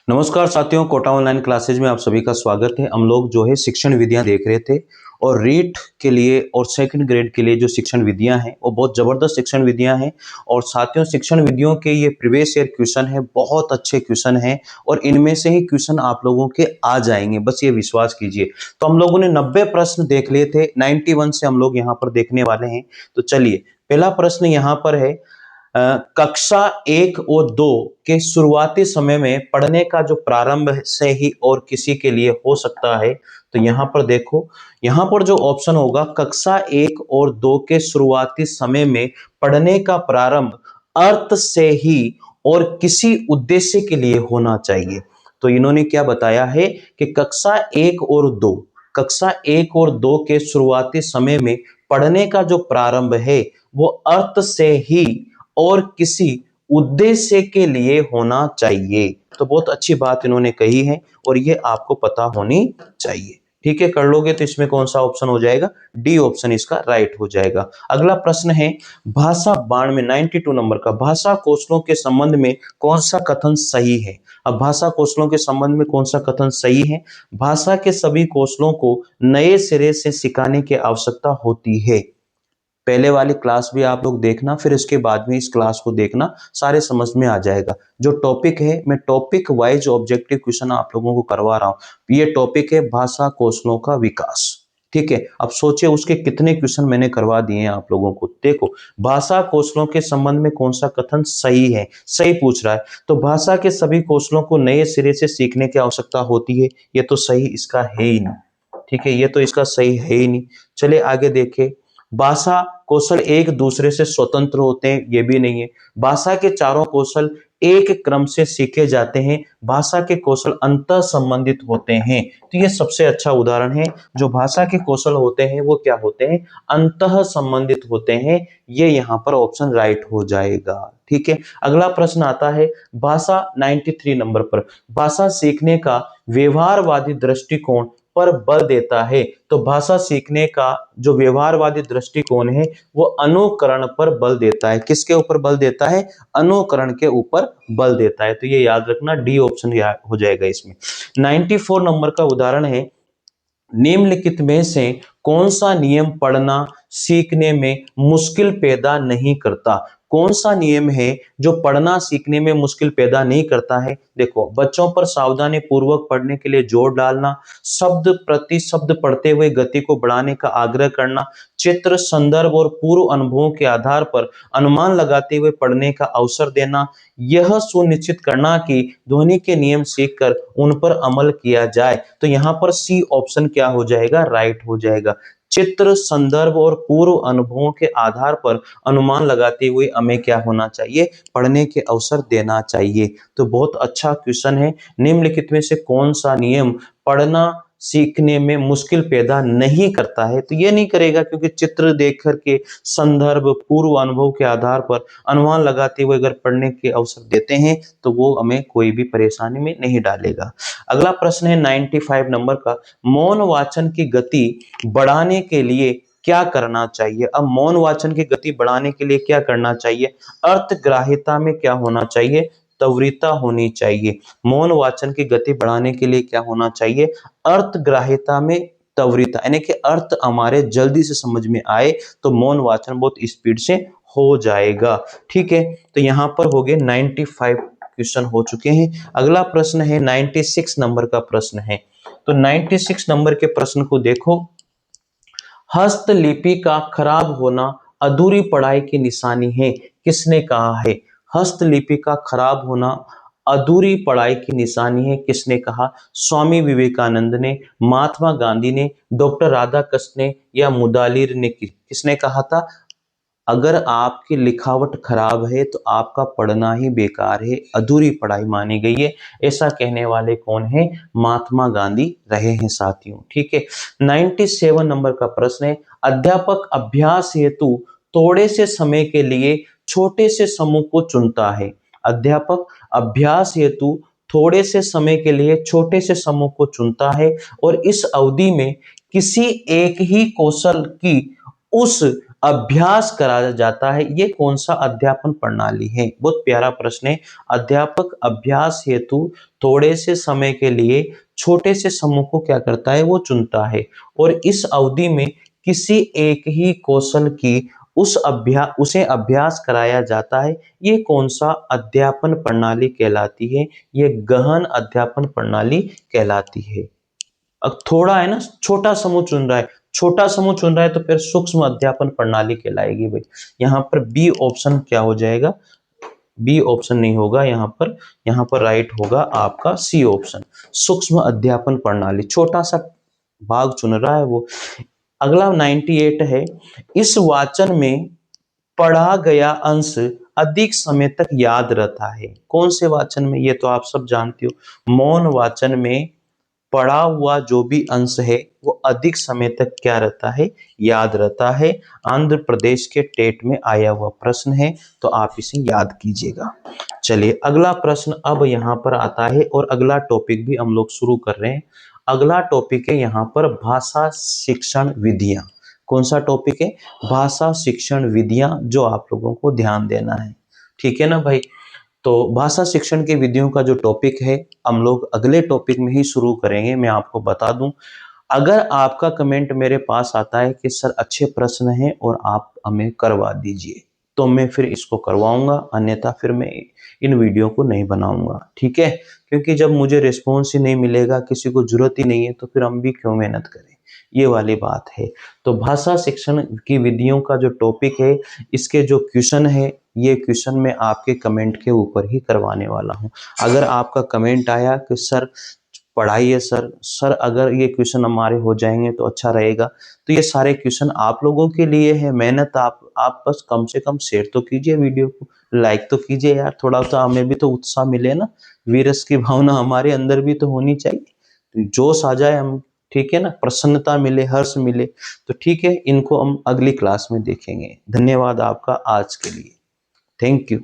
नमस्कार साथियों, Kota online classes में आप सभी का स्वागत है। हम लोग जो है शिक्षण विधियां देख रहे थे और रीट के लिए और सेकंड ग्रेड के लिए जो शिक्षण विधियां हैं वो बहुत ज़बरदस्त शिक्षण विधियां हैं। और साथियों, शिक्षण विधियों के ये प्रीवियस ईयर क्वेश्चन है, बहुत अच्छे क्वेश्चन हैं और इनमें से ही क्वेश्चन आप लोगों के आ जाएंगे, बस ये विश्वास कीजिए। तो हम लोगों ने 90 प्रश्न देख लिए थे, 91 से हम लोग यहाँ पर देखने वाले हैं। तो चलिए, पहला प्रश्न यहाँ पर है, कक्षा 1 और 2 के शुरुआती समय में पढ़ने का जो प्रारंभ से ही और किसी के लिए हो सकता है। तो यहाँ पर देखो, यहाँ पर जो ऑप्शन होगा, कक्षा 1 और 2 के शुरुआती समय में पढ़ने का प्रारंभ अर्थ से ही और किसी उद्देश्य के लिए होना चाहिए। तो इन्होंने क्या बताया है कि कक्षा 1 और 2 के शुरुआती समय में पढ़ने का जो प्रारंभ है वो अर्थ से ही और किसी उद्देश्य के लिए होना चाहिए। तो बहुत अच्छी बात इन्होंने कही है और ये आपको पता होनी चाहिए। ठीक है, कर लोगे तो इसमें कौन सा ऑप्शन हो जाएगा? डी ऑप्शन इसका राइट हो जाएगा। अगला प्रश्न है, भाषा बाण में 92 नंबर का, भाषा कौशलों के संबंध में कौन सा कथन सही है? अब भाषा कौशलों के संबंध में कौन सा कथन सही है? भाषा के सभी कौशलों को नए सिरे से सिखाने की आवश्यकता होती है। पहले वाली क्लास भी आप लोग देखना, फिर इसके बाद में इस क्लास को देखना, सारे समझ में आ जाएगा। जो टॉपिक है, मैं टॉपिक वाइज ऑब्जेक्टिव क्वेश्चन आप लोगों को करवा रहा हूं। ये टॉपिक है भाषा कौशलों का विकास। ठीक है, अब सोचिए उसके कितने क्वेश्चन मैंने करवा दिए हैं आप लोगों को। देखो, भाषा कौशलों के संबंध में कौन सा कथन सही है, सही पूछ रहा है। तो भाषा के सभी कौशलों को नए सिरे से सीखने की आवश्यकता होती है, ये तो सही इसका है ही नहीं। ठीक है, ये तो इसका सही है ही नहीं। चलिए आगे देखें, भाषा कौशल एक दूसरे से स्वतंत्र होते हैं, ये भी नहीं है। भाषा के चारों कौशल एक क्रम से सीखे जाते हैं, भाषा के कौशल अंतः संबंधित होते हैं। तो ये सबसे अच्छा उदाहरण है। जो भाषा के कौशल होते हैं वो क्या होते हैं? अंतः संबंधित होते हैं। ये यहाँ पर ऑप्शन राइट हो जाएगा। ठीक है, अगला प्रश्न आता है, भाषा 93 नंबर पर, भाषा सीखने का व्यवहारवादी दृष्टिकोण पर बल देता है। तो भाषा सीखने का जो व्यवहारवादी दृष्टिकोण है वो अनुकरण पर बल देता है। किसके ऊपर बल देता है? अनुकरण के ऊपर बल देता है। तो ये याद रखना, डी ऑप्शन हो जाएगा इसमें। 94 नंबर का उदाहरण है, निम्नलिखित में से कौन सा नियम पढ़ना सीखने में मुश्किल पैदा नहीं करता? कौन सा नियम है जो पढ़ना सीखने में मुश्किल पैदा नहीं करता है? देखो, बच्चों पर सावधानी पूर्वक पढ़ने के लिए जोर डालना, शब्द प्रति शब्द पढ़ते हुए गति को बढ़ाने का आग्रह करना, चित्र, संदर्भ और पूर्व अनुभवों के आधार पर अनुमान लगाते हुए पढ़ने का अवसर देना, यह सुनिश्चित करना कि ध्वनि के नियम सीखकर उन पर अमल किया जाए। तो यहाँ पर सी ऑप्शन क्या हो जाएगा? राइट हो जाएगा। चित्र, संदर्भ और पूर्व अनुभवों के आधार पर अनुमान लगाते हुए हमें क्या होना चाहिए? पढ़ने के अवसर देना चाहिए। तो बहुत अच्छा क्वेश्चन है, निम्नलिखित में से कौन सा नियम पढ़ना सीखने में मुश्किल पैदा नहीं करता है? तो ये नहीं करेगा, क्योंकि चित्र देख करके, संदर्भ, पूर्व अनुभव के आधार पर अनुमान लगाते हुए अगर पढ़ने के अवसर देते हैं तो वो हमें कोई भी परेशानी में नहीं डालेगा। अगला प्रश्न है 95 नंबर का, मौन वाचन की गति बढ़ाने के लिए क्या करना चाहिए? अब मौन वाचन की गति बढ़ाने के लिए क्या करना चाहिए? अर्थग्राह्यता में क्या होना चाहिए? त्वरिता होनी चाहिए। मौन वाचन की गति बढ़ाने के लिए क्या होना चाहिए? अर्थग्राह्यता में त्वरिता, यानी कि अर्थ हमारे जल्दी से समझ में आए तो मौन वाचन बहुत स्पीड से हो जाएगा। ठीक है, तो यहाँ पर हो गए 95 क्वेश्चन हो चुके हैं। अगला प्रश्न है 96 नंबर का प्रश्न है। तो 96 नंबर के प्रश्न को देखो, हस्तलिपि का खराब होना अधूरी पढ़ाई की निशानी है, किसने कहा है? हस्तलिपि का खराब होना अधूरी पढ़ाई की निशानी है, किसने कहा? स्वामी विवेकानंद ने, महात्मा गांधी ने, डॉक्टर राधाकृष्ण ने या मुदालिर ने? किसने कहा था? अगर आपकी लिखावट खराब है तो आपका पढ़ना ही बेकार है, अधूरी पढ़ाई मानी गई है। ऐसा कहने वाले कौन है? महात्मा गांधी रहे हैं साथियों। ठीक है, 97 नंबर का प्रश्न है, अध्यापक अभ्यास हेतु थोड़े से समय के लिए छोटे से समूह को चुनता है। अध्यापक अभ्यास हेतु थोड़े से समय के लिए छोटे से समूह को चुनता है और इस अवधि में किसी एक ही कौशल की उस अभ्यास कराया जाता है, ये कौन सा अध्यापन प्रणाली है? बहुत प्यारा प्रश्न है। अध्यापक अभ्यास हेतु थोड़े से समय के लिए छोटे से समूह को क्या करता है? वो चुनता है और इस अवधि में किसी एक ही कौशल की उसे अभ्यास कराया जाता है। ये कौन सा अध्यापन प्रणाली कहलाती है? ये गहन अध्यापन प्रणाली कहलाती है। अब थोड़ा है ना, छोटा समूह चुन रहा है, छोटा समूह चुन रहा है तो फिर सूक्ष्म अध्यापन प्रणाली कहलाएगी भाई। यहाँ पर बी ऑप्शन क्या हो जाएगा? बी ऑप्शन नहीं होगा यहाँ पर राइट होगा आपका सी ऑप्शन, सूक्ष्म अध्यापन प्रणाली। छोटा सा भाग चुन रहा है वो। अगला 98 है, इस वाचन में पढ़ा गया अंश अधिक समय तक याद रहता है। कौन से वाचन में? ये तो आप सब जानते हो, मौन वाचन में पढ़ा हुआ जो भी अंश है वो अधिक समय तक क्या रहता है? याद रहता है। आंध्र प्रदेश के टेट में आया हुआ प्रश्न है, तो आप इसे याद कीजिएगा। चलिए अगला प्रश्न अब यहाँ पर आता है और अगला टॉपिक भी हम लोग शुरू कर रहे हैं। अगला टॉपिक है यहाँ पर भाषा शिक्षण विधियां। कौन सा टॉपिक है? भाषा शिक्षण विधियां, जो आप लोगों को ध्यान देना है। ठीक है ना भाई? तो भाषा शिक्षण की विधियों का जो टॉपिक है हम लोग अगले टॉपिक में ही शुरू करेंगे। मैं आपको बता दूं, अगर आपका कमेंट मेरे पास आता है कि सर अच्छे प्रश्न हैं और आप हमें करवा दीजिए, तो मैं फिर इसको करवाऊंगा, अन्यथा फिर मैं इन वीडियो को नहीं बनाऊंगा। ठीक है? क्योंकि जब मुझे रिस्पॉन्स ही नहीं मिलेगा, किसी को जरूरत ही नहीं है, तो फिर हम भी क्यों मेहनत करें? ये वाली बात है। तो भाषा शिक्षण की विधियों का जो टॉपिक है, इसके जो क्वेश्चन है, ये क्वेश्चन मैं आपके कमेंट के ऊपर ही करवाने वाला हूं। अगर आपका कमेंट आया कि सर पढ़ाइए सर अगर ये क्वेश्चन हमारे हो जाएंगे तो अच्छा रहेगा, तो ये सारे क्वेश्चन आप लोगों के लिए है। मेहनत आप बस कम से कम शेयर तो कीजिए, वीडियो को लाइक तो कीजिए यार, थोड़ा सा हमें भी तो उत्साह मिले ना, वीरस की भावना हमारे अंदर भी तो होनी चाहिए, तो जोश आ जाए हम। ठीक है ना? प्रसन्नता मिले, हर्ष मिले। तो ठीक है, इनको हम अगली क्लास में देखेंगे। धन्यवाद आपका आज के लिए। Thank you.